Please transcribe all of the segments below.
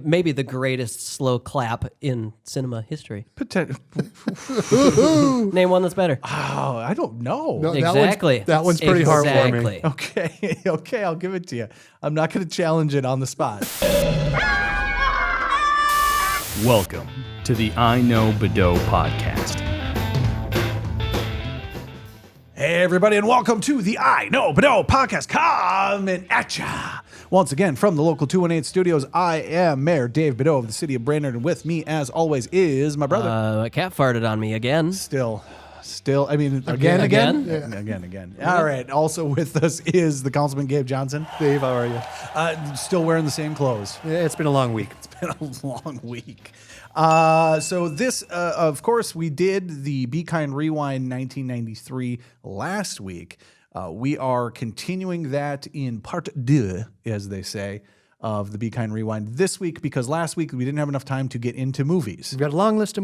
maybe the greatest slow clap in cinema history. Name one that's better. Oh, I don't know. No, Exactly. That one's pretty heartwarming. Okay, I'll give it to you. I'm not going to challenge it on the spot. Welcome to the iKnowBadeaux podcast. Hey, everybody, and welcome to the iKnowBadeaux podcast coming at ya. Once again, from the local 218 studios, I am Mayor Dave Badeaux of the city of Brainerd, and with me, as always, is my brother. My cat farted on me again. Still, I mean, again? Yeah. Again. All right, also with us is the Councilman Gabe Johnson. Dave, how are you? Still wearing the same clothes. Yeah, it's been a long week. It's been a long week. So this, of course, we did the Be Kind Rewind 1993 last week. We are continuing that in part deux, as they say, of the Be Kind Rewind this week, because last week we didn't have enough time to get into movies. We've got a long list of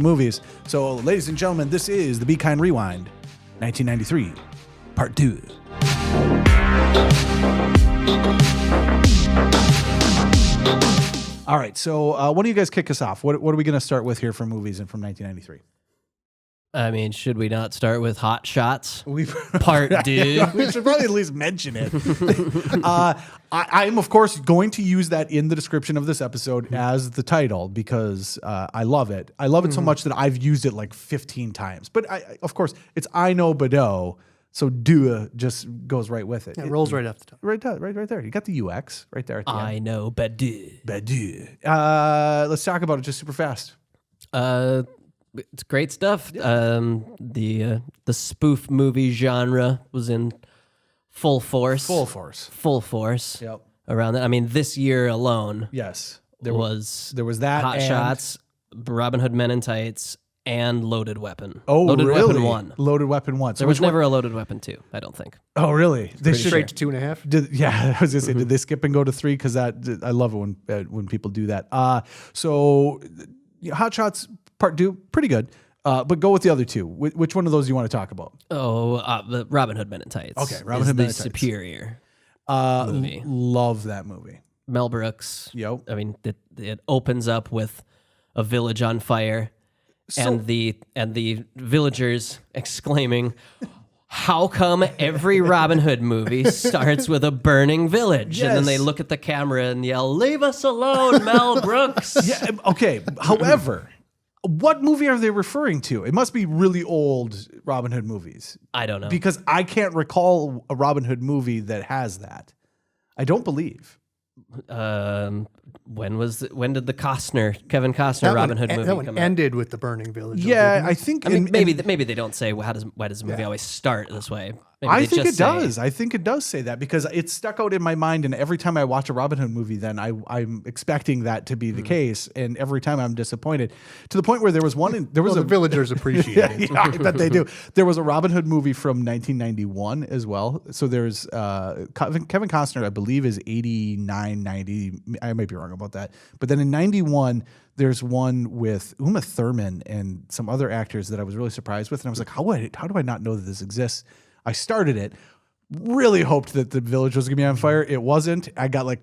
movies. So, ladies and gentlemen, this is the Be Kind Rewind 1993, part deux. All right, so why don't you guys kick us off? What are we going to start with here for movies and from 1993? I mean, should we not start with Hot Shots? Part deux. We should probably at least mention it. I'm, of course, going to use that in the description of this episode as the title because I love it. I love it so much that I've used it like 15 times. But, of course, it's iKnowBadeaux, so deux just goes right with it. It rolls right off the top. Right there. You got the UX right there at the end. iKnowBadeaux. Let's talk about it just super fast. It's great stuff. The spoof movie genre was in full force. Full force. Yep. Around that. I mean, this year alone. Yes. There was that. Hot Shots, Robin Hood Men in Tights, and Loaded Weapon. Oh, Loaded really? Weapon 1. Loaded Weapon 1. So there was never a Loaded Weapon 2, I don't think. Oh, really? They should straight to 2.5. I was gonna say, did they skip and go to 3? Because I love it when people do that. So Hot Shots Part 2, pretty good. But go with the other two. Which one of those do you want to talk about? The Robin Hood Men in Tights. Okay, Robin Hood Men in Tights. Superior movie. Love that movie. Mel Brooks. Yep. I mean, it opens up with a village on fire, and the villagers exclaiming, "How come every Robin Hood movie starts with a burning village?" Yes. And then they look at the camera and yell, "Leave us alone, Mel Brooks." Yeah. Okay. However, what movie are they referring to? It must be really old Robin Hood movies. I don't know. Because I can't recall a Robin Hood movie that has that. I don't believe. When did the Kevin Costner Robin Hood movie that one come ended with the burning village. Yeah, I think. out? I mean, maybe they don't say why does the movie always start this way. Maybe I they think just it does. I think it does say that because it's stuck out in my mind, and every time I watch a Robin Hood movie, then I'm expecting that to be the case, and every time I'm disappointed to the point where there was one. The villagers appreciate it. Yeah, I bet they do. There was a Robin Hood movie from 1991 as well. So there's Kevin Costner, I believe, is 89, 90. I might be wrong about that. But then in 91, there's one with Uma Thurman and some other actors that I was really surprised with. And I was like, how do I not know that this exists? I started it, really hoped that the village was going to be on fire. It wasn't. I got like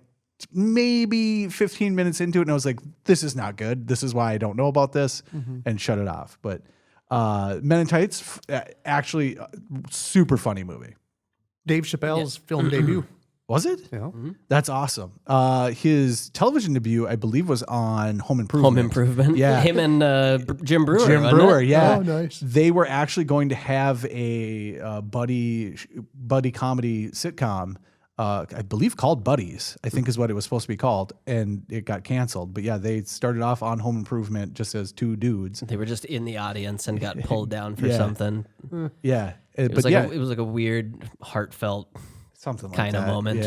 maybe 15 minutes into it, and I was like, this is not good. This is why I don't know about this, and shut it off. But Men in Tights, actually, super funny movie. Dave Chappelle's film debut. Was it? Yeah. That's awesome. His television debut, I believe, was on Home Improvement. Home Improvement. Yeah. Him and Jim Brewer. Jim wasn't Brewer, it? yeah. Oh, nice. They were actually going to have a buddy comedy sitcom, I believe called Buddies, I think is what it was supposed to be called, and it got canceled. But yeah, they started off on Home Improvement just as two dudes. They were just in the audience and got pulled down for Yeah. something. Yeah. It was like a weird, heartfelt something like kind that. of moment.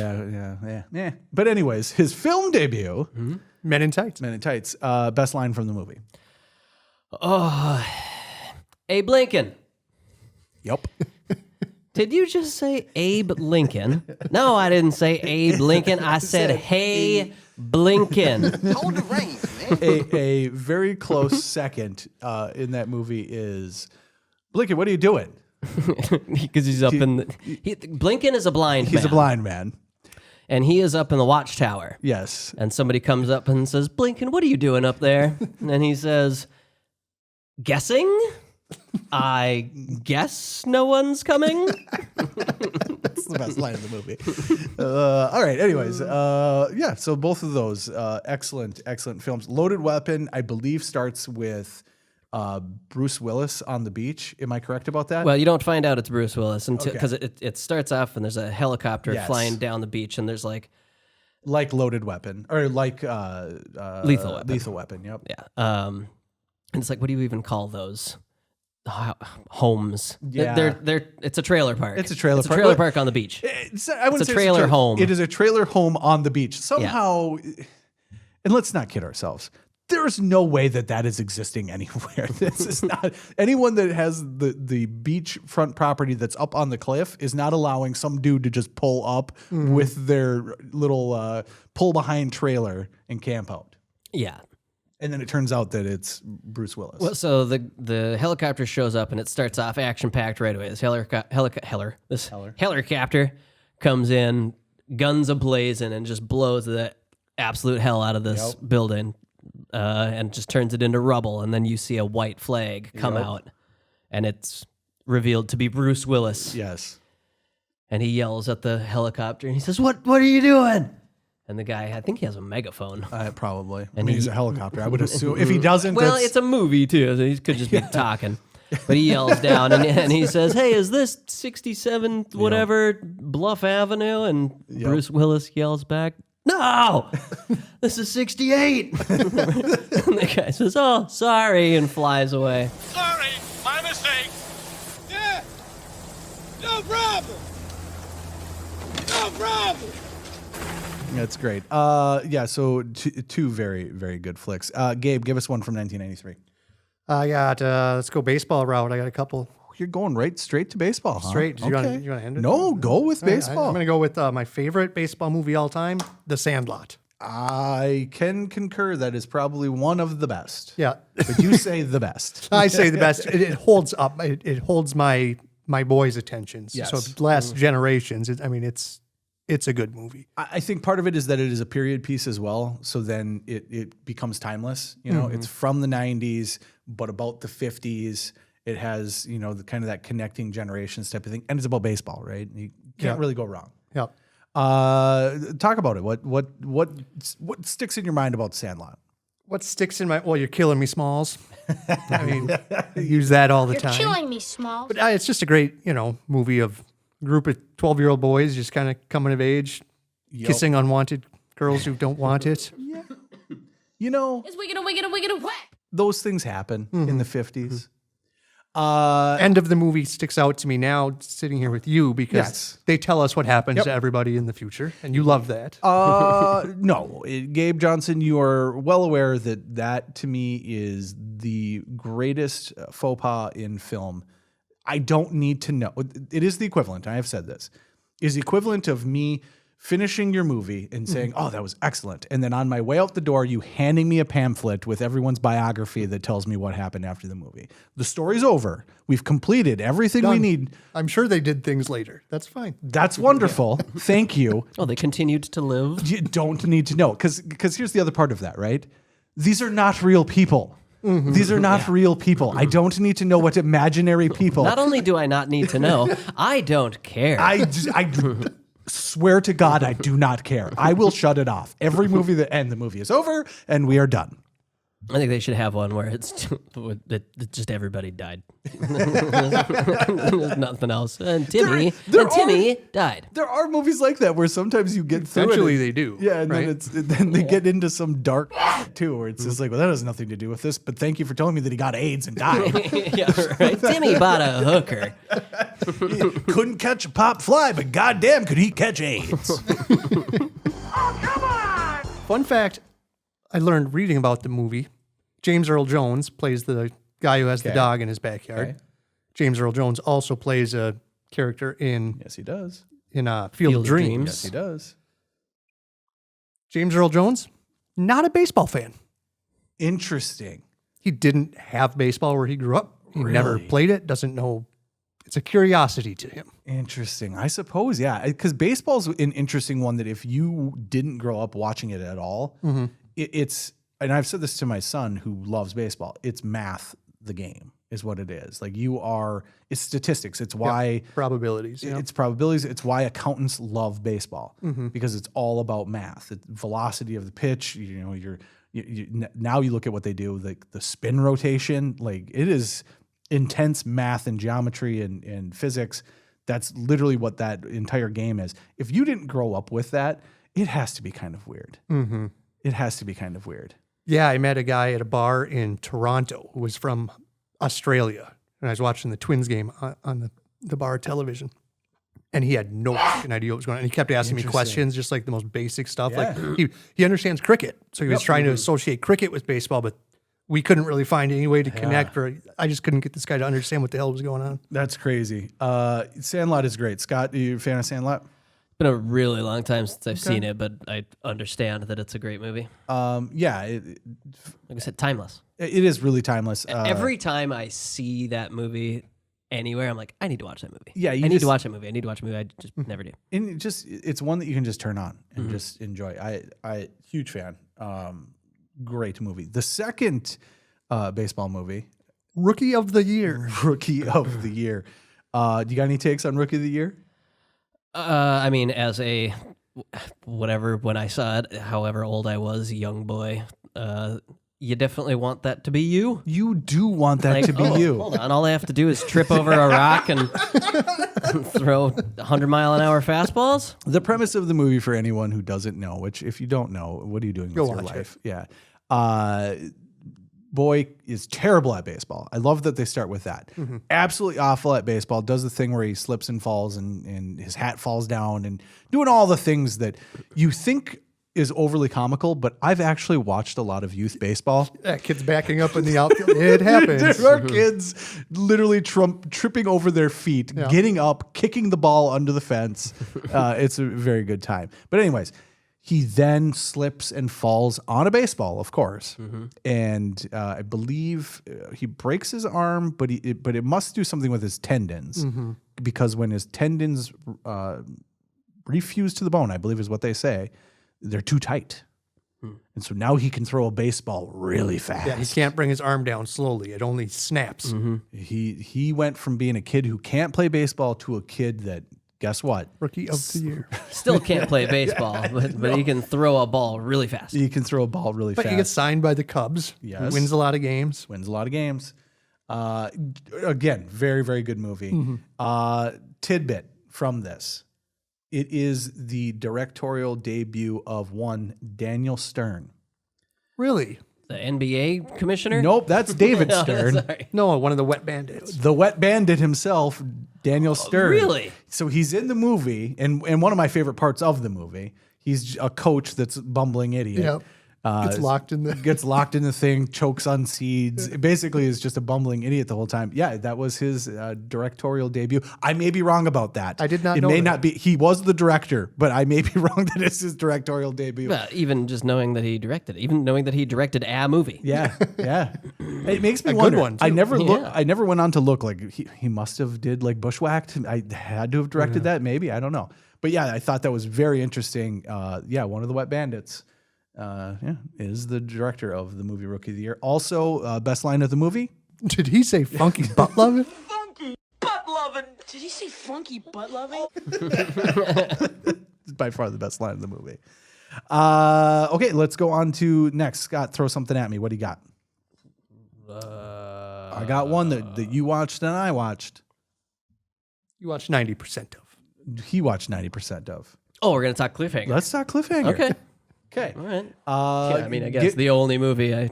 Yeah. But anyways, his film debut, Men in Tights. Men in Tights, best line from the movie. Oh, Abe Lincoln. Yep. Did you just say Abe Lincoln? No, I didn't say Abe Lincoln. I said, hey, Blinken. Hold the reins, man. A very close second in that movie is, Blinken, what are you doing? Because he's up in the... Blinken is a blind man. He's a blind man. and he is up in the watchtower. Yes. And somebody comes up and says, Blinken, what are you doing up there? And he says, guessing? I guess no one's coming. That's the best line of the movie. All right. Anyways, yeah. So both of those excellent films. Loaded Weapon, I believe, starts with Bruce Willis on the beach. Am I correct about that? Well, you don't find out it's Bruce Willis until because it starts off and there's a helicopter flying down the beach and there's like Loaded Weapon or like Lethal Weapon. Lethal Weapon. Yep. Yeah. And it's like, what do you even call those? Homes. Yeah. It's a trailer park. It's a trailer park. It's a trailer park on the beach. I wouldn't It's a say trailer home. It is a trailer home on the beach. Somehow, and let's not kid ourselves. There's no way that is existing anywhere. This is not anyone that has the beachfront property that's up on the cliff is not allowing some dude to just pull up with their little pull behind trailer and camp out. Yeah. And then it turns out that it's Bruce Willis. Well, so the helicopter shows up and it starts off action packed right away. This helicopter comes in, guns ablazing, and just blows the absolute hell out of this building, and just turns it into rubble. And then you see a white flag come out, and it's revealed to be Bruce Willis. Yes. And he yells at the helicopter and he says, "What are you doing?" And the guy, I think he has a megaphone. Probably. And he's a helicopter. I would assume. If he doesn't, well, it's a movie too, so he could just be talking. But he yells down and he says, "Hey, is this 67 whatever Bluff Avenue?" And Bruce Willis yells back, "No, this is 68." And the guy says, "Oh, sorry," and flies away. Sorry, my mistake. Yeah, no problem. No problem. That's great. Yeah, so two very, very good flicks. Gabe, give us one from 1993. I got, let's go baseball route. I got a couple. You're going right straight to baseball, huh? Straight. Do you Okay. want to end it? No, go with baseball. I'm going to go with my favorite baseball movie all time, The Sandlot. I can concur that is probably one of the best. Yeah. But you say the best. I say the best. It holds up. It holds my boys' attention. Yes. So last generations, it's a good movie. I think part of it is that it is a period piece as well. So then it becomes timeless. You know, it's from the 90s, but about the 50s. It has, the kind of that connecting generations type of thing. And it's about baseball, right? You can't really go wrong. Yeah. Talk about it. What sticks in your mind about Sandlot? What sticks in my... Well, you're killing me, Smalls. I use that all the You're time. killing me, Smalls. But it's just a great, movie of a group of 12-year-old boys just kind of coming of age, kissing unwanted girls who don't want it. Yeah. It's wiggin' whack. Those things happen in the 50s. End of the movie sticks out to me now, sitting here with you, because they tell us what happens to everybody in the future, and you love that. No, Gabe Johnson, you are well aware that to me is the greatest faux pas in film. I don't need to know. It is the equivalent. I have said this. Is the equivalent of me finishing your movie and saying, "Oh, that was excellent," and then on my way out the door, you handing me a pamphlet with everyone's biography that tells me what happened after the movie. The story's over. We've completed everything we need. I'm sure they did things later. That's fine. That's wonderful. Thank you. Oh, they continued to live. You don't need to know, because here's the other part of that, right? These are not real people. These are not real people. I don't need to know what imaginary people. Not only do I not need to know, I don't care. I swear to God, I do not care. I will shut it off. Every movie the movie is over and we are done. I think they should have one where it's just everybody died. There's nothing else. And Timmy died. There are movies like that where sometimes you get through Eventually it. they do. Yeah, and right? then they get into some dark too, where it's just like, well, that has nothing to do with this, but thank you for telling me that he got AIDS and died. Yeah, right. Timmy bought a hooker. Couldn't catch a pop fly, but goddamn could he catch AIDS. Fun fact, I learned reading about the movie. James Earl Jones plays the guy who has the dog in his backyard. Okay. James Earl Jones also plays a character in Yes, he does. Field of Dreams. Yes, he does. James Earl Jones, not a baseball fan. Interesting. He didn't have baseball where he grew up. He never Really? played it, doesn't know It's a curiosity to him. Interesting. I suppose, yeah. Because baseball's an interesting one that if you didn't grow up watching it at all, it's, and I've said this to my son who loves baseball, it's math, the game is what it is. Like it's statistics. It's why probabilities. It's probabilities. It's why accountants love baseball because it's all about math. It's velocity of the pitch. Now you look at what they do, like the spin rotation, like it is intense math and geometry and physics. That's literally what that entire game is. If you didn't grow up with that, it has to be kind of weird. It has to be kind of weird. Yeah, I met a guy at a bar in Toronto who was from Australia, and I was watching the Twins game on the bar television, and he had no fucking idea what was going on. And he kept asking me questions, just like the most basic stuff. Yeah. Like he understands cricket, so he was trying to associate cricket with baseball, but we couldn't really find any way to connect, or I just couldn't get this guy to understand what the hell was going on. That's crazy. Sandlot is great. Scott, are you a fan of Sandlot? It's been a really long time since I've seen it, but I understand that it's a great movie. Yeah. Like I said, timeless. It is really timeless. Every time I see that movie anywhere, I'm like, I need to watch that movie. Yeah, I need to watch that movie. I need to watch a movie. I just never do. And it's one that you can just turn on and just enjoy. I huge fan. Great movie. The second baseball movie, Rookie of the Year. Rookie of the Year. Do you got any takes on Rookie of the Year? I mean, as a whatever, when I saw it, however old I was, young boy, you definitely want that to be you. You do want that to be you. Hold on, all I have to do is trip over a rock and throw 100-mile-an-hour fastballs. The premise of the movie, for anyone who doesn't know, which if you don't know, what are you doing with your life? Yeah. Boy is terrible at baseball. I love that they start with that. Absolutely awful at baseball. Does the thing where he slips and falls and his hat falls down and doing all the things that you think is overly comical, but I've actually watched a lot of youth baseball. That kid's backing up in the outfield. It happens. There are kids literally tripping over their feet, getting up, kicking the ball under the fence. It's a very good time. But anyways, he then slips and falls on a baseball, of course. And I believe he breaks his arm, but it must do something with his tendons. Because when his tendons refuse to the bone, I believe is what they say, they're too tight. And so now he can throw a baseball really fast. Yeah, he can't bring his arm down slowly. It only snaps. He went from being a kid who can't play baseball to a kid that, guess what? Rookie of the Year. Still can't play baseball, but he can throw a ball really fast. He can throw a ball really fast. But he gets signed by the Cubs. Yes. Wins a lot of games. Wins a lot of games. Again, very, very good movie. Tidbit from this. It is the directorial debut of one Daniel Stern. Really? The NBA commissioner? Nope, that's David Stern. Sorry. No, one of the Wet Bandits. The Wet Bandit himself, Daniel Stern. Really? So he's in the movie, and one of my favorite parts of the movie, he's a coach that's a bumbling idiot. Yep. Gets locked in the thing, chokes on seeds. It basically is just a bumbling idiot the whole time. Yeah, that was his directorial debut. I may be wrong about that. I did not know It may that. not be. He was the director, but I may be wrong that it's his directorial debut. Well, even just knowing that he directed it, even knowing that he directed a movie. Yeah. It makes me A wonder. good one, too. I never look. Yeah. I never went on to look like he must have did like Bushwhacked. I had to have directed that. Maybe I don't know. But yeah, I thought that was very interesting. One of the Wet Bandits. Is the director of the movie Rookie of the Year. Also, best line of the movie. Did he say funky butt loving? Funky butt loving. Did he say funky butt loving? By far the best line of the movie. Okay, let's go on to next. Scott, throw something at me. What do you got? I got one that you watched and I watched. You watched 90% of. He watched 90% of. Oh, we're going to talk Cliffhanger. Let's talk Cliffhanger. Okay. Okay. All right. I mean, I guess the only movie I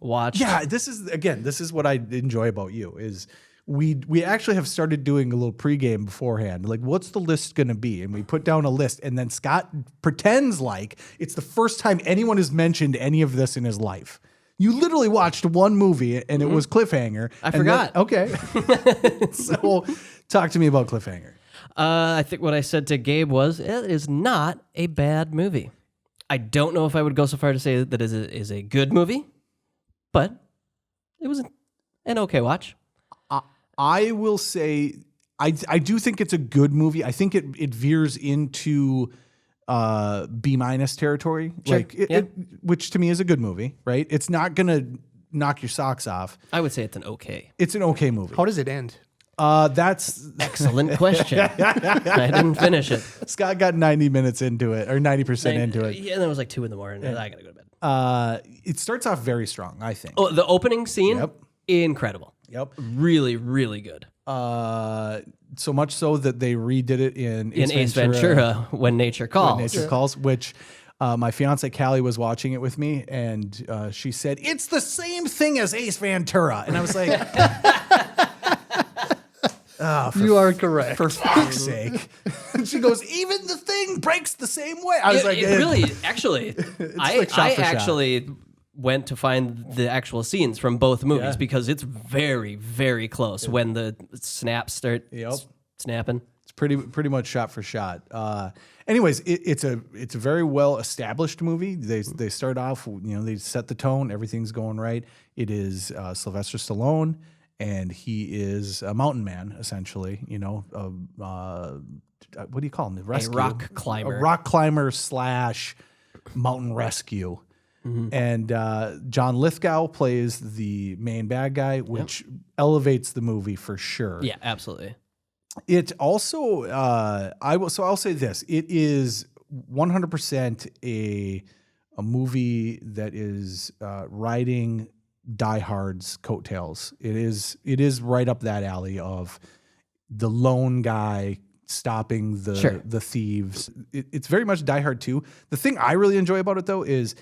watched. Yeah, this is what I enjoy about you is we actually have started doing a little pregame beforehand. Like, what's the list going to be? And we put down a list, and then Scott pretends like it's the first time anyone has mentioned any of this in his life. You literally watched one movie, and it was Cliffhanger. I forgot. Okay. So talk to me about Cliffhanger. I think what I said to Gabe was, it is not a bad movie. I don't know if I would go so far to say that it is a good movie, but it was an okay watch. I will say I do think it's a good movie. I think it veers into B- territory, Sure. which to me is a good movie, right? It's not gonna knock your socks off. I would say it's an okay. It's an okay movie. How does it end? That's Excellent question. I didn't finish it. Scott got 90 minutes into it or 90% into it. Yeah, and then it was like 2 a.m. and I gotta go to bed. It starts off very strong, I think. Oh, the opening scene, Yep. incredible. Yep. Really, really good. So much so that they redid it in Ace Ventura, When Nature Calls. When Nature Calls, which my fiance Callie was watching it with me, and she said, "It's the same thing as Ace Ventura," and I was like, You are correct. "For fuck's sake!" And she goes, "Even the thing breaks the same way." I was like, it really, actually, I like shot for shot. actually went to find the actual scenes from both movies because it's very, very close when the snaps start snapping. It's pretty much shot for shot. Anyways, it's a very well established movie. They start off, they set the tone. Everything's going right. It is Sylvester Stallone, and he is a mountain man essentially. What do you call him? The rescue. rock climber. A rock climber / mountain rescue. And John Lithgow plays the main bad guy, which elevates the movie for sure. Yeah, absolutely. It also, I'll say this: it is 100% a movie that is riding Die Hard's coattails. It is right up that alley of the lone guy stopping the thieves. It's very much Die Hard 2. The thing I really enjoy about it though is,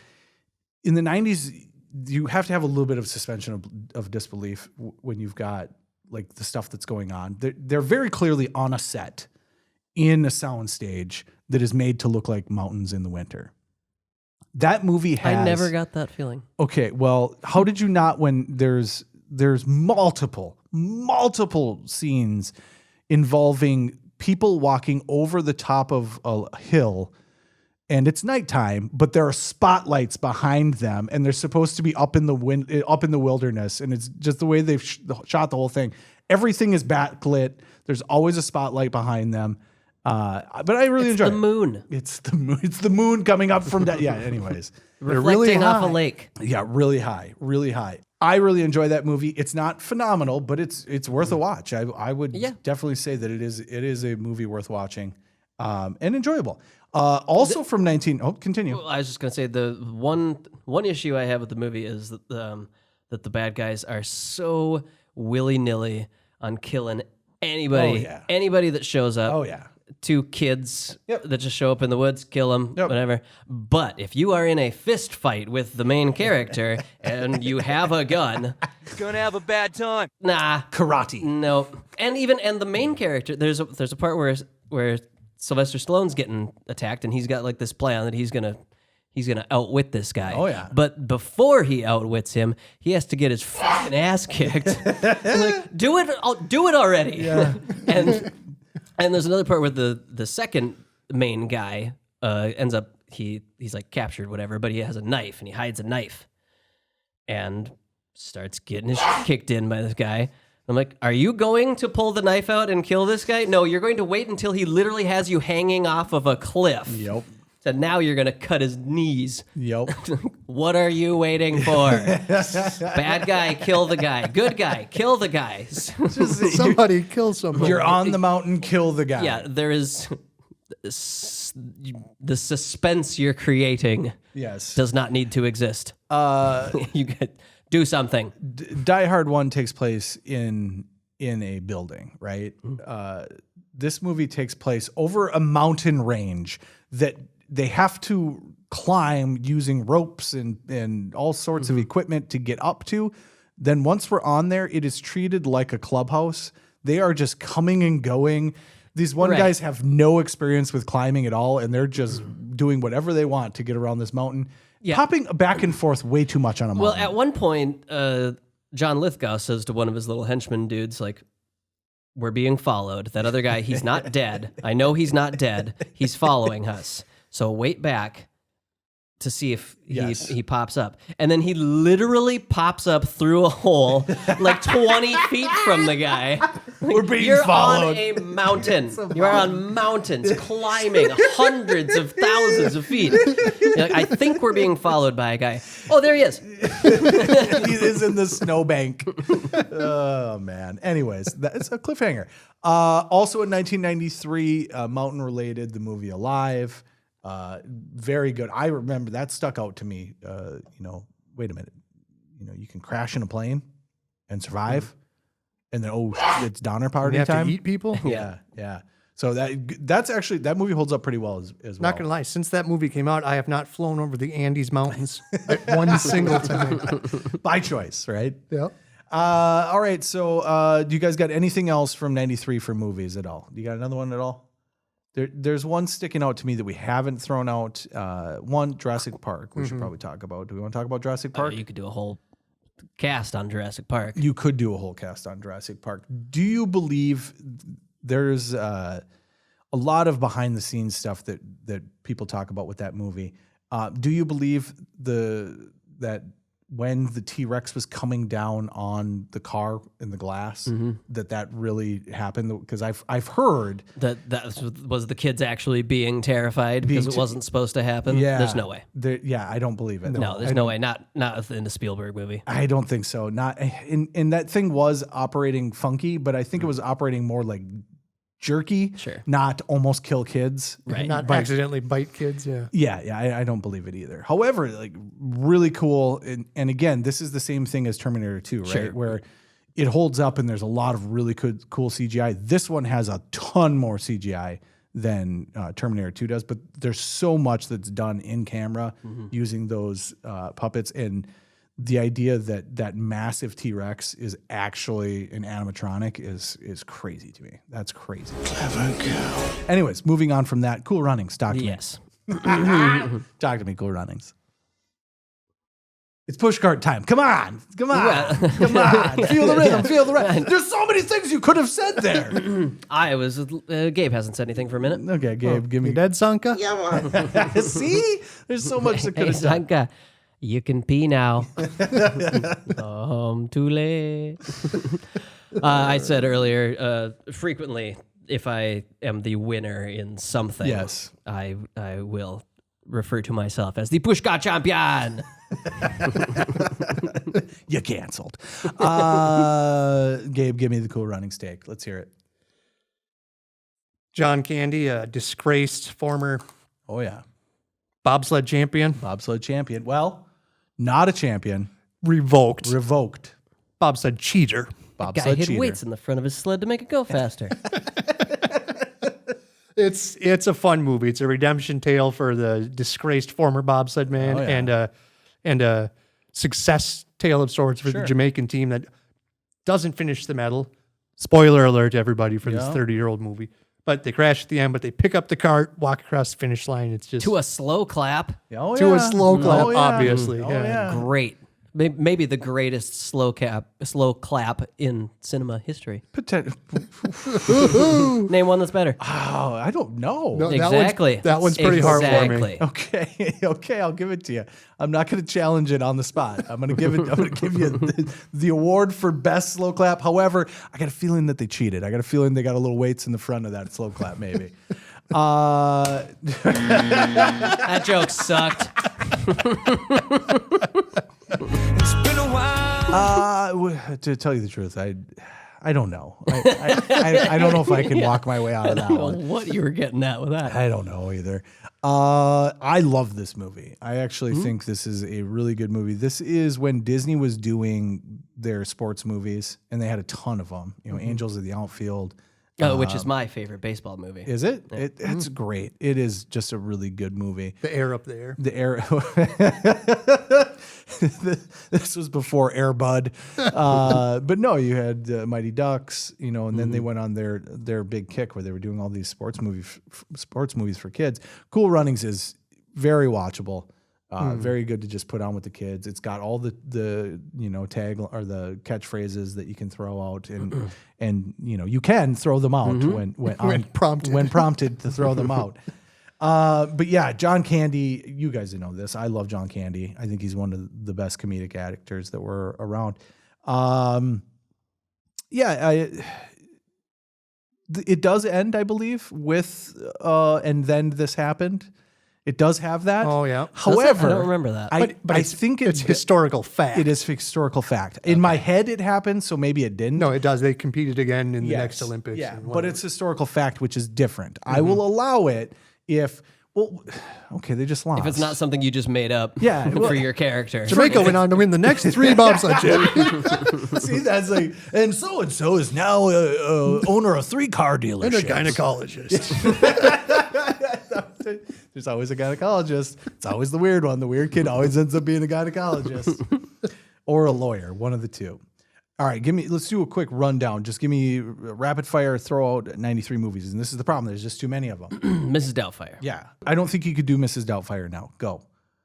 in the 90s, you have to have a little bit of suspension of disbelief when you've got like the stuff that's going on. They're very clearly on a set in a sound stage that is made to look like mountains in the winter. That movie has... I never got that feeling. Okay, well, how did you not when there's multiple scenes involving people walking over the top of a hill, and it's nighttime, but there are spotlights behind them, and they're supposed to be up in the wilderness, and it's just the way they've shot the whole thing. Everything is backlit. There's always a spotlight behind them. But I really enjoy the moon. It's the moon. It's the moon coming up from that. Yeah. Anyways, Reflecting off a lake. yeah, really high, really high. I really enjoy that movie. It's not phenomenal, but it's worth a watch. I would definitely say that it is a movie worth watching, and enjoyable. Also from 19. Oh, continue. Well, I was just gonna say the one issue I have with the movie is that that the bad guys are so willy-nilly on killing anybody, anybody that shows up. Oh yeah. 2 kids that just show up in the woods, kill them, Yep. whatever. But if you are in a fist fight with the main character and you have a gun, Gonna have a bad time. nah, Karate. no. And the main character, there's a part where Sylvester Stallone's getting attacked, and he's got like this plan that he's gonna outwit this guy. Oh, yeah. But before he outwits him, he has to get his fucking ass kicked. I'm like, do it already. Yeah. and there's another part where the second main guy ends up he's like captured, whatever, but he has a knife and he hides a knife and starts getting his shit kicked in by this guy. I'm like, are you going to pull the knife out and kill this guy? No, you're going to wait until he literally has you hanging off of a cliff. Yep. So now you're going to cut his knees. Yep. What are you waiting for? Bad guy, kill the guy. Good guy, kill the guy. Somebody kill somebody. You're on the mountain. Kill the guy. Yeah, there is the suspense you're creating. Yes. Does not need to exist. You get do something. Die Hard 1 takes place in a building, right? This movie takes place over a mountain range that they have to climb using ropes and all sorts of equipment to get up to. Then once we're on there, it is treated like a clubhouse. They are just coming and going. These guys have no experience with climbing at all, and they're just doing whatever they want to get around this mountain. Yeah. Hopping back and forth way too much on a mountain. Well, at one point, John Lithgow says to one of his little henchmen dudes, like, we're being followed. That other guy, he's not dead. I know he's not dead. He's following us. So wait back. to see if Yes. he pops up. And then he literally pops up through a hole like 20 feet from the guy. We're being You're followed. on a mountain. You are on mountains climbing hundreds of thousands of feet. You're like, I think we're being followed by a guy. Oh, there he is. He is in the snowbank. Oh, man. Anyways, that's a cliffhanger. Also in 1993, mountain related, the movie Alive. Very good. I remember that stuck out to me. Wait a minute. You can crash in a plane and survive. And then, it's Donner You Party have time. to eat people. Yeah. So that's actually, that movie holds up pretty well as well. Not gonna lie, since that movie came out, I have not flown over the Andes Mountains at one single time. By choice, right? Yep. All right. So, do you guys got anything else from 93 for movies at all? Do you got another one at all? There's one sticking out to me that we haven't thrown out. One, Jurassic Park. We should probably talk about. Do we want to talk about Jurassic Park? You could do a whole cast on Jurassic Park. You could do a whole cast on Jurassic Park. Do you believe there's a lot of behind the scenes stuff that people talk about with that movie? Do you believe that when the T-Rex was coming down on the car in the glass, that really happened? Because I've heard That was the kids actually being terrified because it wasn't supposed to happen. Yeah, There's no way. I don't believe it. No, there's no way. Not in the Spielberg movie. I don't think so. Not and that thing was operating funky, but I think it was operating more like jerky, Sure. not almost kill kids. Right. Not accidentally bite kids. Yeah. Yeah, I don't believe it either. However, like really cool, and again, this is the same thing as Terminator 2, right? Sure. Where it holds up and there's a lot of really cool CGI. This one has a ton more CGI than Terminator 2 does, but there's so much that's done in camera using those puppets, and the idea that massive T-Rex is actually an animatronic is crazy to me. That's crazy. Clever girl. Anyways, moving on from that, Cool Runnings. Talk to me. Yes. Talk to me, Cool Runnings. It's pushcart time. Come on. Come on. Feel the rhythm. Feel the rhythm. There's so many things you could have said there. Gabe hasn't said anything for a minute. Okay, Gabe, give me. You dead, Sanka? See? There's so much that could Hey, have done. Sanka, you can pee now. Too late. I said earlier, frequently, if I am the winner in something, Yes. I will refer to myself as the Pushka champion. You canceled. Gabe, give me the Cool Runnings take. Let's hear it. John Candy, a disgraced former Oh, yeah. bobsled champion, Bobsled champion. Well, not a champion. revoked. Revoked. Bobsled cheater. Guy Bobsled hid cheater. weights in the front of his sled to make it go faster. It's a fun movie. It's a redemption tale for the disgraced former bobsled man, Oh, yeah. and a success tale of sorts for Sure. the Jamaican team that doesn't finish the medal. Spoiler alert, everybody, for this Yeah. 30-year-old movie. But they crash at the end, but they pick up the cart, walk across the finish line. It's just To a slow clap. Oh, to yeah. a slow clap, Oh, yeah. obviously. Oh, yeah. yeah. Great. Maybe the greatest slow clap in cinema history. Name one that's better. Oh, I don't know. No, Exactly. That one's pretty heartwarming. Exactly. Okay, I'll give it to you. I'm not going to challenge it on the spot. I'm going to give you the award for best slow clap. However, I got a feeling that they cheated. I got a feeling they got a little weights in the front of that slow clap, maybe. That joke sucked. It's been a while. To tell you the truth, I don't know. I don't know if I can walk my way out of that one. What you were getting at with that? I don't know either. I love this movie. I actually think this is a really good movie. This is when Disney was doing their sports movies, and they had a ton of them. You know, Angels of the Outfield. Which is my favorite baseball movie. Is it? It's great. It is just a really good movie. The air up there. The air. This was before Air Bud, but no, you had Mighty Ducks, you know, and then they went on their big kick where they were doing all these sports movies for kids. Cool Runnings is very watchable, very good to just put on with the kids. It's got all the you know tag or the catchphrases that you can throw out, and you know you can throw them out when When prompted. when prompted to throw them out. But yeah, John Candy, you guys know this. I love John Candy. I think he's one of the best comedic actors that were around. It does end, I believe, with and then this happened. It does have that. Oh, yeah. However, I don't remember that. But I think it's historical fact. it is historical fact. In my head, it happened, so maybe it didn't. No, it does. They competed again in the Yes. next Olympics. Yeah, and but whatever. it's historical fact, which is different. I will allow it if, well, okay, they just lost. If it's not something you just made up Yeah, for your character. Jamaica went on to win the next 3 bobsled championships. See, that's like, and so is now owner of 3 car And a dealerships. gynecologist. There's always a gynecologist. It's always the weird one. The weird kid always ends up being a gynecologist or a lawyer, one of the two. All right, let's do a quick rundown. Just give me rapid fire, throw out 93 movies. And this is the problem. There's just too many of them. Mrs. Doubtfire. Yeah. I don't think you could do Mrs. Doubtfire now. Go.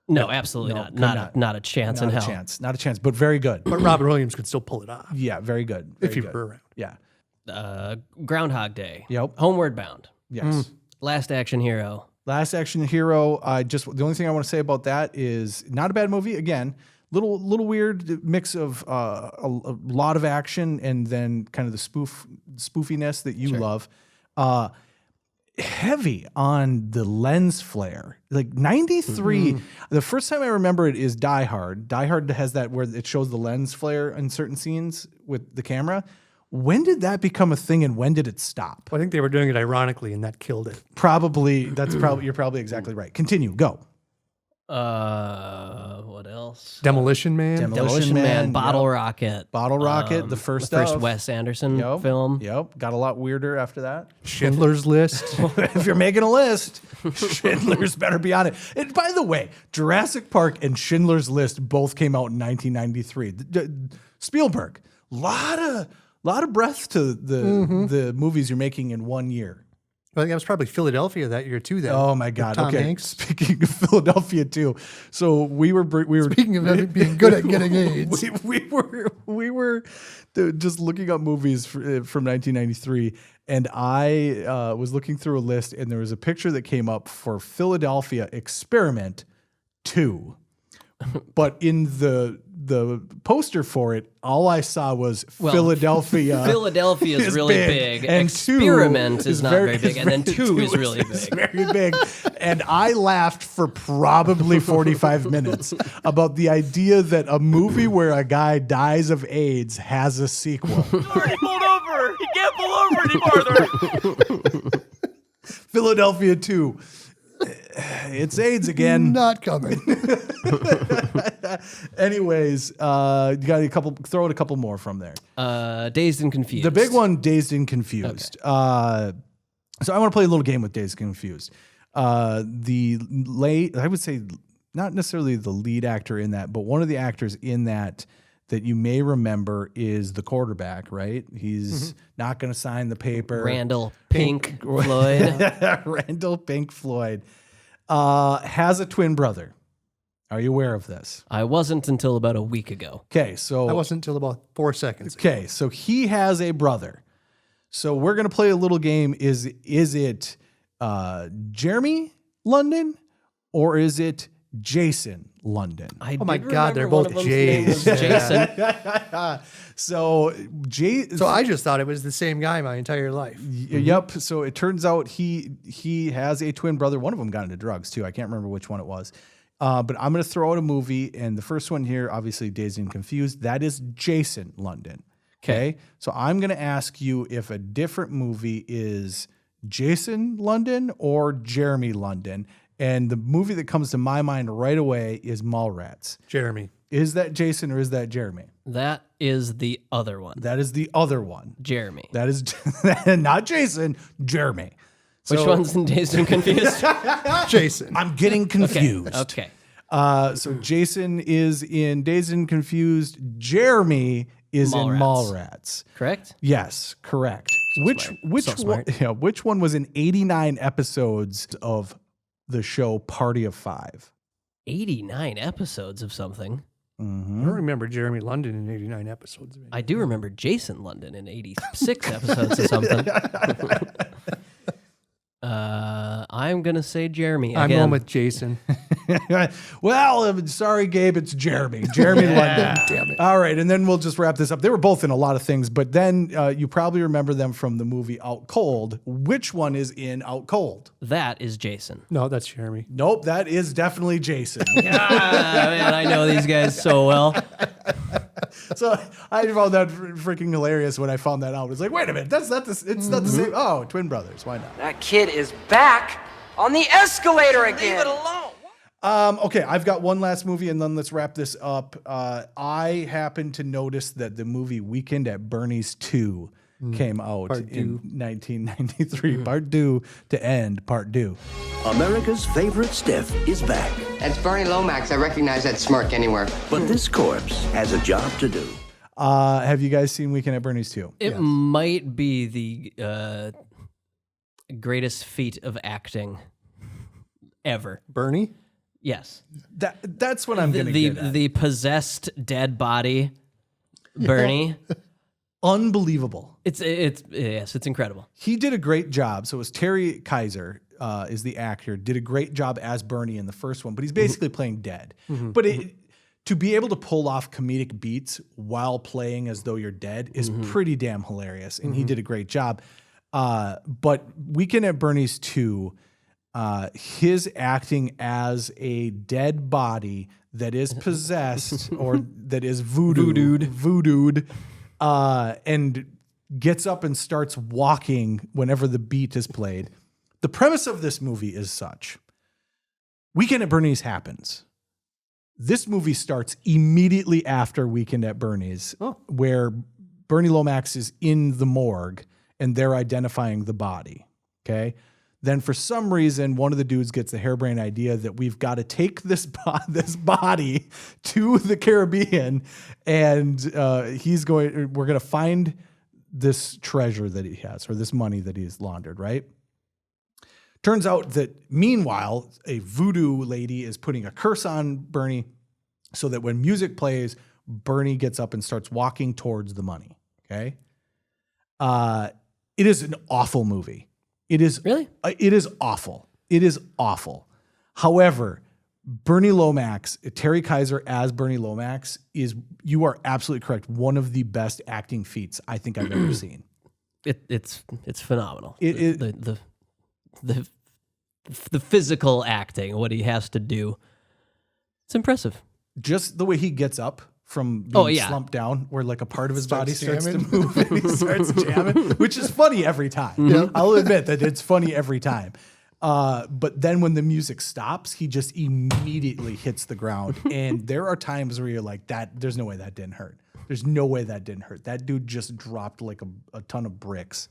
No, absolutely not. Not a chance in Not a hell. chance. Not a chance, but very good. But Robin Williams could still pull it off Yeah, very good. if Very he good. were around. Yeah. Groundhog Day. Yep. Homeward Bound. Yes. Last Action Hero. Last Action Hero. The only thing I want to say about that is not a bad movie. Again, little weird mix of a lot of action and then kind of the spoofiness that you love. Heavy on the lens flare. Like 93. The first time I remember it is Die Hard. Die Hard has that where it shows the lens flare in certain scenes with the camera. When did that become a thing and when did it stop? Well, I think they were doing it ironically, and that killed it. You're probably exactly right. Continue. Go. What else? Demolition Man. Demolition Man. Man, Bottle yep. Rocket. Bottle Rocket, the first of. Wes Anderson Yep. film. Yep. Got a lot weirder after that. Schindler's List. If you're making a list, Schindler's better be on it. And by the way, Jurassic Park and Schindler's List both came out in 1993. Spielberg, lot of breath to the movies you're making in 1 year. I think that was probably Philadelphia that year too. Then. Oh my with God! Tom Okay, Hanks. speaking of Philadelphia too, so we were Speaking of being good at getting AIDS, we were just looking up movies from 1993, and I was looking through a list, and there was a picture that came up for Philadelphia Experiment 2, but in the poster for it, all I saw was Philadelphia. Philadelphia is really big. And Experiment 2 is not very big. And then 2 is really is big. very big. And I laughed for probably 45 minutes about the idea that a movie where a guy dies of AIDS has a sequel. He already pulled over. He can't pull over any farther. Philadelphia 2. It's AIDS again. not coming. Anyways, you got throw out a couple more from there. Dazed and Confused. The big one, Dazed and Confused. So I want to play a little game with Dazed and Confused. I would say not necessarily the lead actor in that, but one of the actors in that you may remember is the quarterback, right? He's not going to sign the paper. Randall Pink Floyd. Randall Pink Floyd has a twin brother. Are you aware of this? I wasn't until about a week ago. Okay, so I wasn't until about 4 seconds. ago. Okay, so he has a brother. So we're gonna play a little game. Is it Jeremy London or is it Jason London? I Oh my did God, they're remember one both of them's name was J's. Jason. So So I just thought it was the same guy my entire life. Yep. So it turns out he has a twin brother. One of them got into drugs too. I can't remember which one it was. But I'm going to throw out a movie, and the first one here, obviously, Dazed and Confused. That is Jason London. Okay. So I'm going to ask you if a different movie is Jason London or Jeremy London. And the movie that comes to my mind right away is Mallrats. Jeremy. Is that Jason or is that Jeremy? That is the other one. That is the other one. Jeremy. That is not Jason, Jeremy. Which So- one's in Dazed and Confused? Jason. I'm getting confused. Okay. So Jason is in Dazed and Confused. Jeremy is in Mallrats. Correct? Yes, correct. Which So one? smart. Yeah, which one was in 89 episodes of the show Party of Five? 89 episodes of something. I don't remember Jeremy London in 89 episodes. I do remember Jason London in 86 episodes of something. I'm gonna say Jeremy. I'm again. going with Jason. Well, sorry, Gabe, it's Jeremy. Jeremy London. Damn it. All right, and then we'll just wrap this up. They were both in a lot of things, but then you probably remember them from the movie Out Cold. Which one is in Out Cold? That is Jason. No, that's Jeremy. Nope, that is definitely Jason. Man, I know these guys so well. So I found that freaking hilarious when I found that out. It's like, wait a minute, that's not the. It's not the same. Oh, twin brothers. Why not? That kid is back on the escalator again. Leave it alone. Okay, I've got one last movie, and then let's wrap this up. I happened to notice that the movie Weekend at Bernie's 2 came out in 1993. Part 2 to end. Part 2. America's favorite stiff is back, That's Bernie Lomax. I recognize that smirk anywhere. but this corpse has a job to do. Have you guys seen Weekend at Bernie's 2? It might be the greatest feat of acting ever. Bernie? Yes. That's what I'm going to get at. The possessed dead body, Bernie. Unbelievable. It's incredible. He did a great job. So it was Terry Kaiser is the actor, did a great job as Bernie in the first one, but he's basically playing dead. But to be able to pull off comedic beats while playing as though you're dead is pretty damn hilarious, and he did a great job. But Weekend at Bernie's 2, his acting as a dead body that is possessed or that is voodooed, and gets up and starts walking whenever the beat is played. The premise of this movie is such. Weekend at Bernie's happens. This movie starts immediately after Weekend at Bernie's, where Bernie Lomax is in the morgue and they're identifying the body. Okay. Then for some reason, one of the dudes gets the harebrained idea that we've got to take this body to the Caribbean, and we're going to find this treasure that he has, or this money that he's laundered, right? Turns out that meanwhile, a voodoo lady is putting a curse on Bernie so that when music plays, Bernie gets up and starts walking towards the money. Okay. It is an awful movie. It is Really? It is awful. It is awful. However, Bernie Lomax, Terry Kaiser as Bernie Lomax you are absolutely correct, one of the best acting feats I think I've ever seen. It's phenomenal. It The physical acting, what he has to do, it's impressive. Just the way he gets up from being slumped down, where like a part of his body starts to move and he starts jamming, which is funny every time. I'll admit that it's funny every time. But then when the music stops, he just immediately hits the ground. And there are times where you're like, there's no way that didn't hurt. There's no way that didn't hurt. That dude just dropped like a ton of bricks.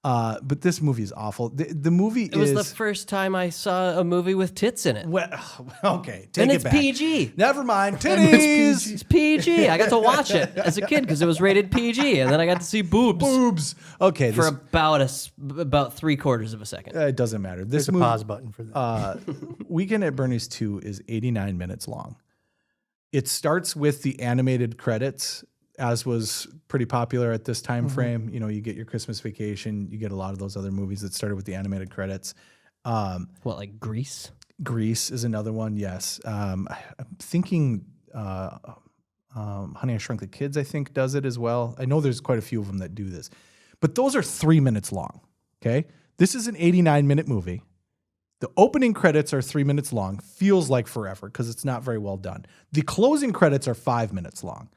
But this movie is awful. The movie It was the first time I saw a movie with tits in it. Well, okay, take And it it's back. PG. Never mind. Titties. It's PG. I got to watch it as a kid because it was rated PG, and then I got to see boobs Okay, for about 3/4 of a second. it doesn't matter. This There's a movie, pause button for that. Weekend at Bernie's 2 is 89 minutes long. It starts with the animated credits, as was pretty popular at this time frame. You know, you get your Christmas Vacation, you get a lot of those other movies that started with the animated credits. What, like Grease? Grease is another one, yes. I'm thinking Honey, I Shrunk the Kids, I think, does it as well. I know there's quite a few of them that do this. But those are 3 minutes long, okay? This is an 89-minute movie. The opening credits are 3 minutes long. Feels like forever because it's not very well done. The closing credits are 5 minutes long.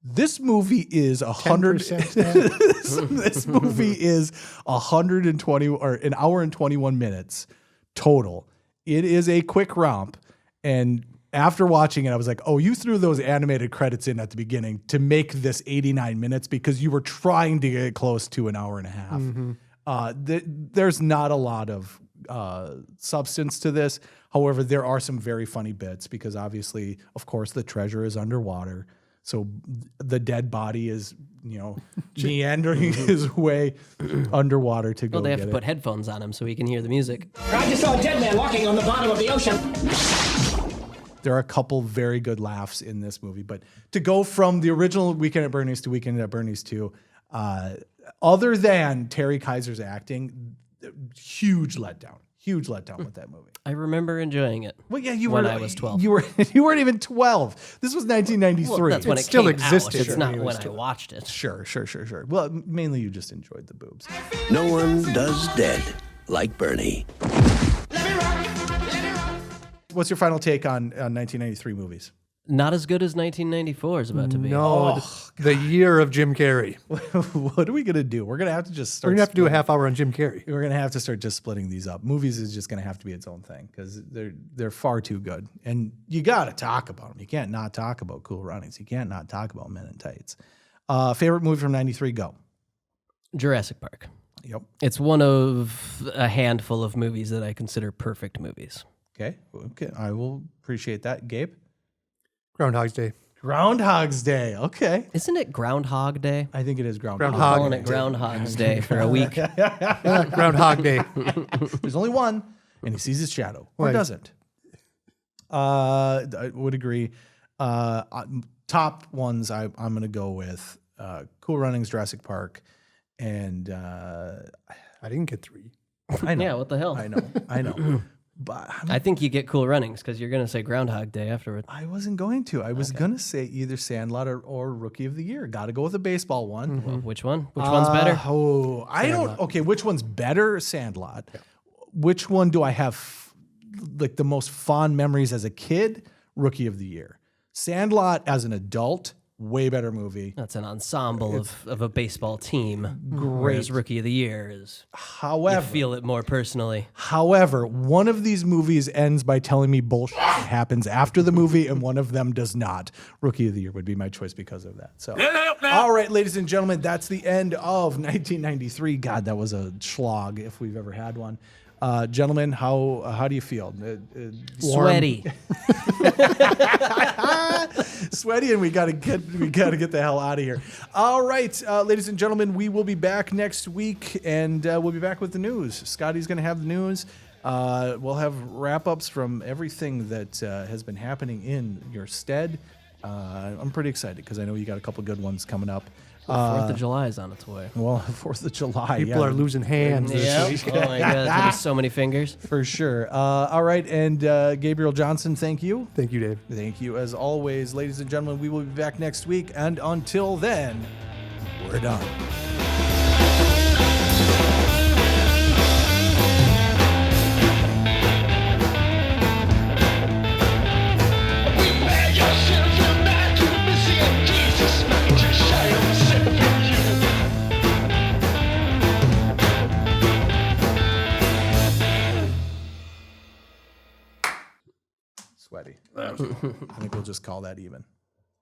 This movie is 100. This movie is 120 or an hour and 21 minutes total. It is a quick romp, and after watching it, I was like, "Oh, you threw those animated credits in at the beginning to make this 89 minutes because you were trying to get close to an hour and a half." There's not a lot of substance to this. However, there are some very funny bits because obviously, of course, the treasure is underwater. So the dead body is, meandering his way underwater to go Well, they have get to it. put headphones on him so he can hear the music. I just saw a dead man walking on the bottom of the ocean. There are a couple very good laughs in this movie, but to go from the original Weekend at Bernie's to Weekend at Bernie's 2, other than Terry Kaiser's acting, huge letdown. Huge letdown with that movie. I remember enjoying it. Well, yeah, you when were. I was 12. You weren't even 12. This was 1993. Well, that's when it still came existed out. It's not when it when was I watched it. Sure. Well, mainly you just enjoyed the boobs. No one does dead like Bernie. What's your final take on 1993 movies? Not as good as 1994 is about to be. No, the year of Jim Carrey. What are we gonna do? We're gonna have to just start. We're gonna have to do a half hour on Jim Carrey. We're gonna have to start just splitting these up. Movies is just gonna have to be its own thing because they're far too good, and you gotta talk about them. You can't not talk about Cool Runnings. You can't not talk about Men in Tights. Favorite movie from '93? Go. Jurassic Park. Yep. It's one of a handful of movies that I consider perfect movies. Okay. I will appreciate that. Gabe. Groundhog's Day. Groundhog's Day. Okay. Isn't it Groundhog Day? I think it is Groundhog. I'm calling it Groundhog's Day for a week. Groundhog Day. There's only one, and he sees his shadow, or Right. doesn't. I would agree. Top ones, I'm going to go with Cool Runnings, Jurassic Park, and I didn't get 3. I know. Yeah, what the hell? I know. But I think you get Cool Runnings because you're going to say Groundhog Day afterward. I wasn't going to. I was going to say either Sandlot or Rookie of the Year. Got to go with the baseball one. Well, which one? Which one's better? I don't. Okay, which one's better? Sandlot. Yeah. Which one do I have like the most fond memories as a kid? Rookie of the Year. Sandlot as an adult, way better movie. That's an ensemble of a baseball team. Whereas Rookie of the Year is. However, you feel it more personally. However, one of these movies ends by telling me bullshit happens after the movie, and one of them does not. Rookie of the Year would be my choice because of that. So, all right, ladies and gentlemen, that's the end of 1993. God, that was a slog if we've ever had one. Gentlemen, how do you feel? Sweaty. Sweaty, and we gotta get the hell out of here. All right, ladies and gentlemen, we will be back next week, and we'll be back with the news. Scotty's gonna have the news. We'll have wrap-ups from everything that has been happening in your stead. I'm pretty excited because I know you got a couple good ones coming up. 4th of July is on its way. Well, 4th of July. People are losing hands. Yeah. Oh my God, there's so many fingers. For sure. All right, and Gabriel Johnson, thank you. Thank you, Dave. Thank you, as always. Ladies and gentlemen, we will be back next week, and until then, we're done. Sweaty. I think we'll just call that even.